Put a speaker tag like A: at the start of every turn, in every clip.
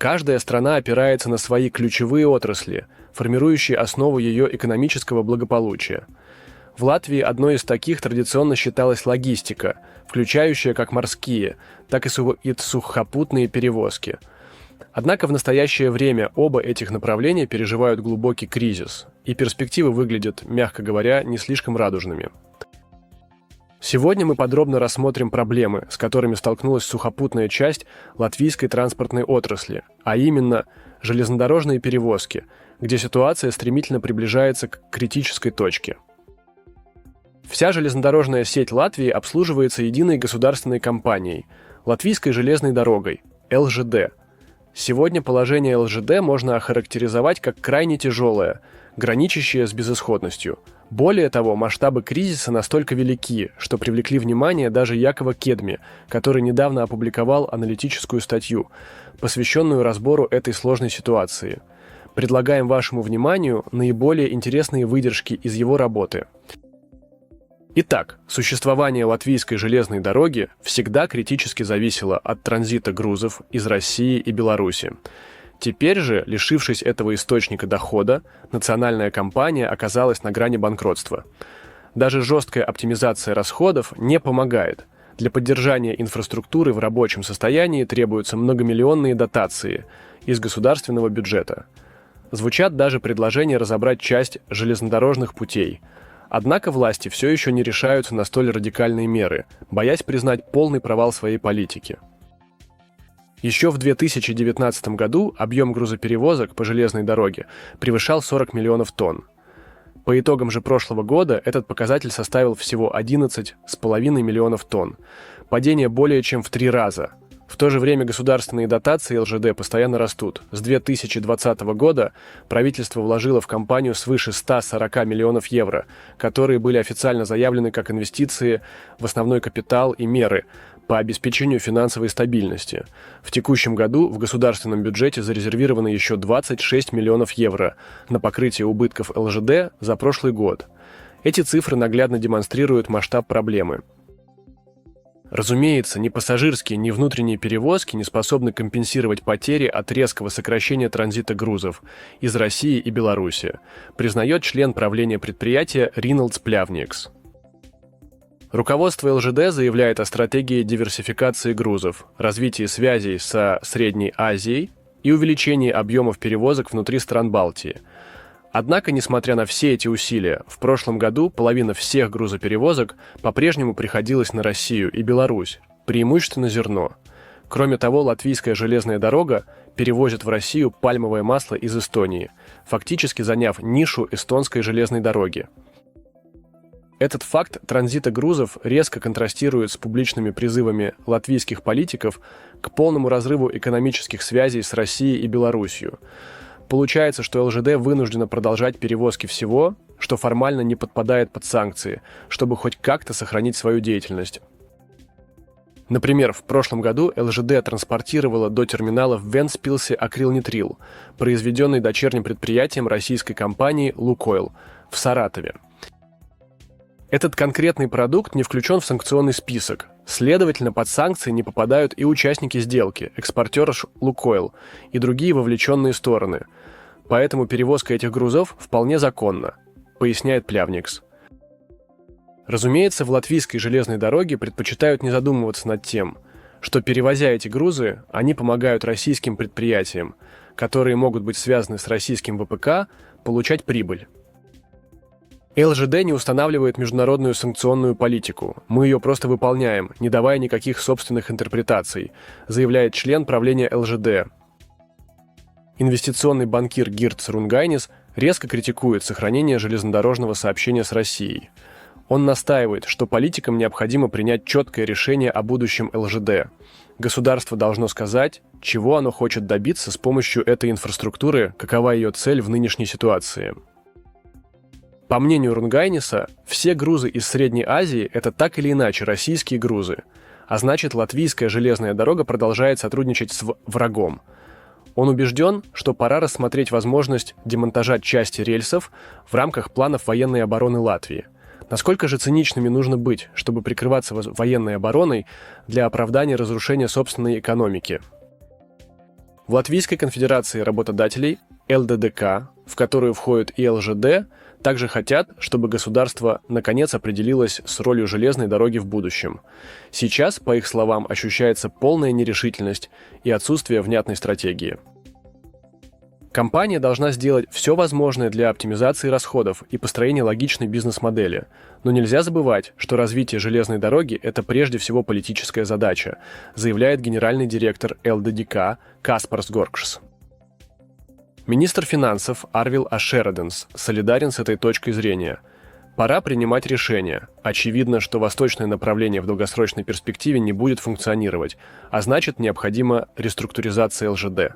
A: Каждая страна опирается на свои ключевые отрасли, формирующие основу ее экономического благополучия. В Латвии одной из таких традиционно считалась логистика, включающая как морские, так и сухопутные перевозки. Однако в настоящее время оба этих направления переживают глубокий кризис, и перспективы выглядят, мягко говоря, не слишком радужными. Сегодня мы подробно рассмотрим проблемы, с которыми столкнулась сухопутная часть латвийской транспортной отрасли, а именно железнодорожные перевозки, где ситуация стремительно приближается к критической точке. Вся железнодорожная сеть Латвии обслуживается единой государственной компанией – Латвийской железной дорогой – ЛЖД. Сегодня положение ЛЖД можно охарактеризовать как крайне тяжелое, граничащее с безысходностью. Более того, масштабы кризиса настолько велики, что привлекли внимание даже Якова Кедми, который недавно опубликовал аналитическую статью, посвященную разбору этой сложной ситуации. Предлагаем вашему вниманию наиболее интересные выдержки из его работы. Итак, существование латвийской железной дороги всегда критически зависело от транзита грузов из России и Беларуси. Теперь же, лишившись этого источника дохода, национальная компания оказалась на грани банкротства. Даже жесткая оптимизация расходов не помогает. Для поддержания инфраструктуры в рабочем состоянии требуются многомиллионные дотации из государственного бюджета. Звучат даже предложения разобрать часть железнодорожных путей. Однако власти все еще не решаются на столь радикальные меры, боясь признать полный провал своей политики. Еще в 2019 году объем грузоперевозок по железной дороге превышал 40 миллионов тонн. По итогам же прошлого года этот показатель составил всего 11,5 миллионов тонн, падение более чем в 3 раза. В то же время государственные дотации ЛЖД постоянно растут. С 2020 года правительство вложило в компанию свыше 140 миллионов евро, которые были официально заявлены как инвестиции в основной капитал и меры по обеспечению финансовой стабильности. В текущем году в государственном бюджете зарезервировано еще 26 миллионов евро на покрытие убытков ЛЖД за прошлый год. Эти цифры наглядно демонстрируют масштаб проблемы. Разумеется, ни пассажирские, ни внутренние перевозки не способны компенсировать потери от резкого сокращения транзита грузов из России и Беларуси, признает член правления предприятия Ринолдс Плявникс. Руководство ЛЖД заявляет о стратегии диверсификации грузов, развитии связей со Средней Азией и увеличении объемов перевозок внутри стран Балтии. Однако, несмотря на все эти усилия, в прошлом году половина всех грузоперевозок по-прежнему приходилась на Россию и Беларусь, преимущественно зерно. Кроме того, латвийская железная дорога перевозит в Россию пальмовое масло из Эстонии, фактически заняв нишу эстонской железной дороги. Этот факт транзита грузов резко контрастирует с публичными призывами латвийских политиков к полному разрыву экономических связей с Россией и Беларусью. Получается, что ЛЖД вынуждена продолжать перевозки всего, что формально не подпадает под санкции, чтобы хоть как-то сохранить свою деятельность. Например, в прошлом году ЛЖД транспортировала до терминала в Вентспилсе акрилнитрил, произведенный дочерним предприятием российской компании «Лукойл» в Саратове. Этот конкретный продукт не включен в санкционный список. Следовательно, под санкции не попадают и участники сделки, экспортеры «Лукойл» и другие вовлеченные стороны. Поэтому перевозка этих грузов вполне законна, поясняет Плявникс. Разумеется, в латвийской железной дороге предпочитают не задумываться над тем, что, перевозя эти грузы, они помогают российским предприятиям, которые могут быть связаны с российским ВПК, получать прибыль. ЛЖД не устанавливает международную санкционную политику. Мы ее просто выполняем, не давая никаких собственных интерпретаций, заявляет член правления ЛЖД. Инвестиционный банкир Гирдс Рунгайнис резко критикует сохранение железнодорожного сообщения с Россией. Он настаивает, что политикам необходимо принять четкое решение о будущем ЛЖД. Государство должно сказать, чего оно хочет добиться с помощью этой инфраструктуры, какова ее цель в нынешней ситуации. По мнению Рунгайниса, все грузы из Средней Азии – это так или иначе российские грузы, а значит, латвийская железная дорога продолжает сотрудничать с врагом. Он убежден, что пора рассмотреть возможность демонтажа части рельсов в рамках планов военной обороны Латвии. Насколько же циничными нужно быть, чтобы прикрываться военной обороной для оправдания разрушения собственной экономики? В Латвийской конфедерации работодателей ЛДДК, в которую входит и ЛЖД, также хотят, чтобы государство наконец определилось с ролью железной дороги в будущем. Сейчас, по их словам, ощущается полная нерешительность и отсутствие внятной стратегии. Компания должна сделать все возможное для оптимизации расходов и построения логичной бизнес-модели. Но нельзя забывать, что развитие железной дороги – это прежде всего политическая задача, заявляет генеральный директор ЛДДК Каспарс Горкшс. Министр финансов Арвил Ашераденс солидарен с этой точкой зрения. Пора принимать решения. Очевидно, что восточное направление в долгосрочной перспективе не будет функционировать, а значит, необходима реструктуризация ЛЖД.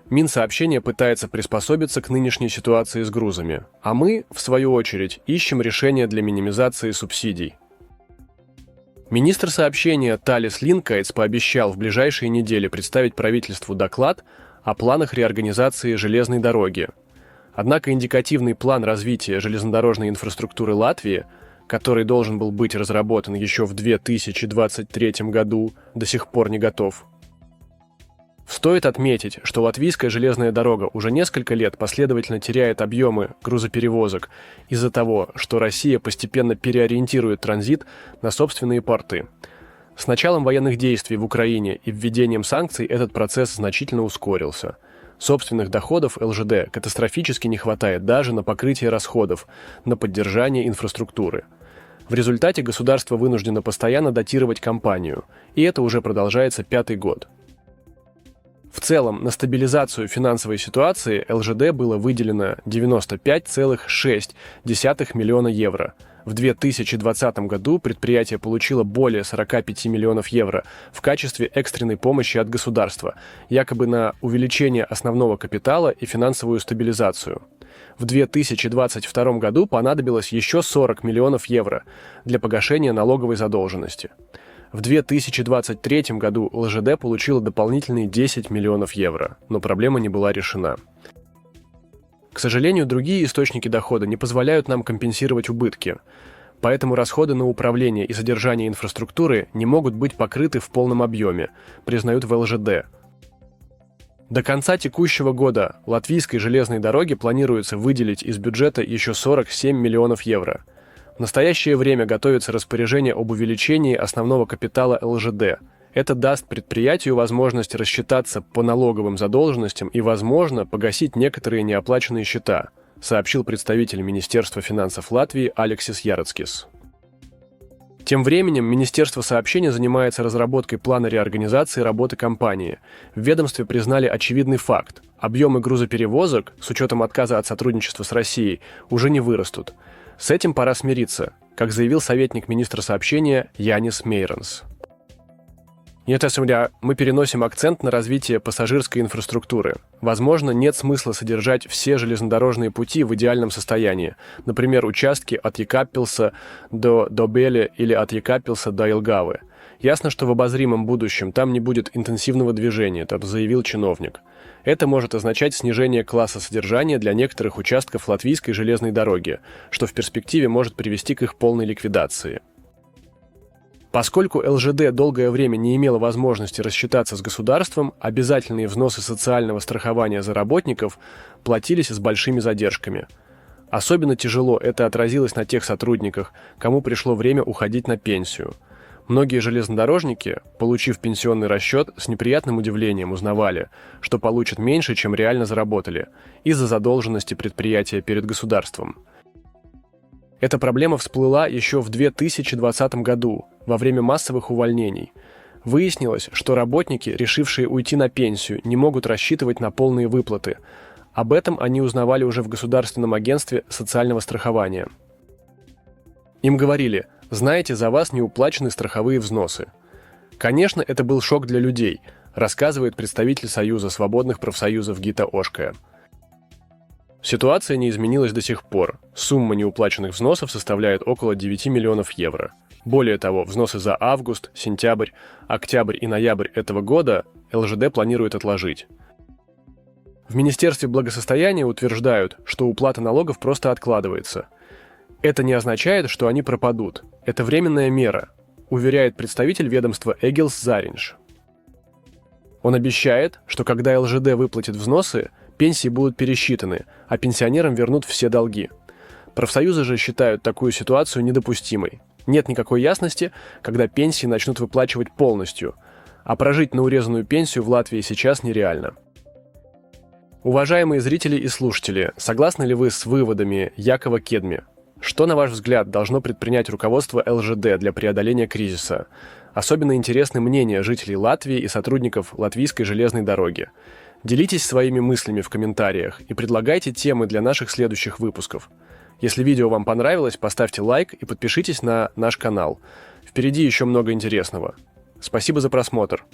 A: Минсообщение пытается приспособиться к нынешней ситуации с грузами, а мы, в свою очередь, ищем решения для минимизации субсидий. Министр сообщения Талис Линкайтс пообещал в ближайшие недели представить правительству доклад о планах реорганизации железной дороги. Однако индикативный план развития железнодорожной инфраструктуры Латвии, который должен был быть разработан еще в 2023 году, до сих пор не готов. Стоит отметить, что латвийская железная дорога уже несколько лет последовательно теряет объемы грузоперевозок из-за того, что Россия постепенно переориентирует транзит на собственные порты. С началом военных действий в Украине и введением санкций этот процесс значительно ускорился. Собственных доходов ЛЖД катастрофически не хватает даже на покрытие расходов, на поддержание инфраструктуры. В результате государство вынуждено постоянно датировать компанию, и это уже продолжается 5-й год. В целом, на стабилизацию финансовой ситуации ЛЖД было выделено 95,6 миллиона евро. В 2020 году предприятие получило более 45 миллионов евро в качестве экстренной помощи от государства, якобы на увеличение основного капитала и финансовую стабилизацию. В 2022 году понадобилось еще 40 миллионов евро для погашения налоговой задолженности. В 2023 году ЛЖД получила дополнительные 10 миллионов евро, но проблема не была решена. К сожалению, другие источники дохода не позволяют нам компенсировать убытки, поэтому расходы на управление и содержание инфраструктуры не могут быть покрыты в полном объеме, признают в ЛЖД. До конца текущего года латвийской железной дороге планируется выделить из бюджета еще 47 миллионов евро. В настоящее время готовится распоряжение об увеличении основного капитала ЛЖД. Это даст предприятию возможность рассчитаться по налоговым задолженностям и, возможно, погасить некоторые неоплаченные счета, сообщил представитель Министерства финансов Латвии Алексис Яроцкис. Тем временем Министерство сообщения занимается разработкой плана реорганизации работы компании. В ведомстве признали очевидный факт. Объемы грузоперевозок, с учетом отказа от сотрудничества с Россией, уже не вырастут. С этим пора смириться, как заявил советник министра сообщения Янис Мейранс. Мы переносим акцент на развитие пассажирской инфраструктуры. Возможно, нет смысла содержать все железнодорожные пути в идеальном состоянии, например, участки от Екаппилса до Добеле или от Екаппилса до Елгавы. Ясно, что в обозримом будущем там не будет интенсивного движения, заявил чиновник. Это может означать снижение класса содержания для некоторых участков латвийской железной дороги, что в перспективе может привести к их полной ликвидации. Поскольку ЛЖД долгое время не имела возможности рассчитаться с государством, обязательные взносы социального страхования за работников платились с большими задержками. Особенно тяжело это отразилось на тех сотрудниках, кому пришло время уходить на пенсию. Многие железнодорожники, получив пенсионный расчет, с неприятным удивлением узнавали, что получат меньше, чем реально заработали, из-за задолженности предприятия перед государством. Эта проблема всплыла еще в 2020 году, во время массовых увольнений. Выяснилось, что работники, решившие уйти на пенсию, не могут рассчитывать на полные выплаты. Об этом они узнавали уже в Государственном агентстве социального страхования. Им говорили: «Знаете, за вас не уплачены страховые взносы». Конечно, это был шок для людей, рассказывает представитель Союза свободных профсоюзов Гита Ошкая. Ситуация не изменилась до сих пор. Сумма неуплаченных взносов составляет около 9 миллионов евро. Более того, взносы за август, сентябрь, октябрь и ноябрь этого года ЛЖД планирует отложить. В Министерстве благосостояния утверждают, что уплата налогов просто откладывается. Это не означает, что они пропадут. Это временная мера, уверяет представитель ведомства Эгилс Заринш. Он обещает, что когда ЛЖД выплатит взносы, пенсии будут пересчитаны, а пенсионерам вернут все долги. Профсоюзы же считают такую ситуацию недопустимой. Нет никакой ясности, когда пенсии начнут выплачивать полностью, а прожить на урезанную пенсию в Латвии сейчас нереально. Уважаемые зрители и слушатели, согласны ли вы с выводами Якова Кедми? Что, на ваш взгляд, должно предпринять руководство ЛЖД для преодоления кризиса? Особенно интересны мнения жителей Латвии и сотрудников Латвийской железной дороги. Делитесь своими мыслями в комментариях и предлагайте темы для наших следующих выпусков. Если видео вам понравилось, поставьте лайк и подпишитесь на наш канал. Впереди еще много интересного. Спасибо за просмотр.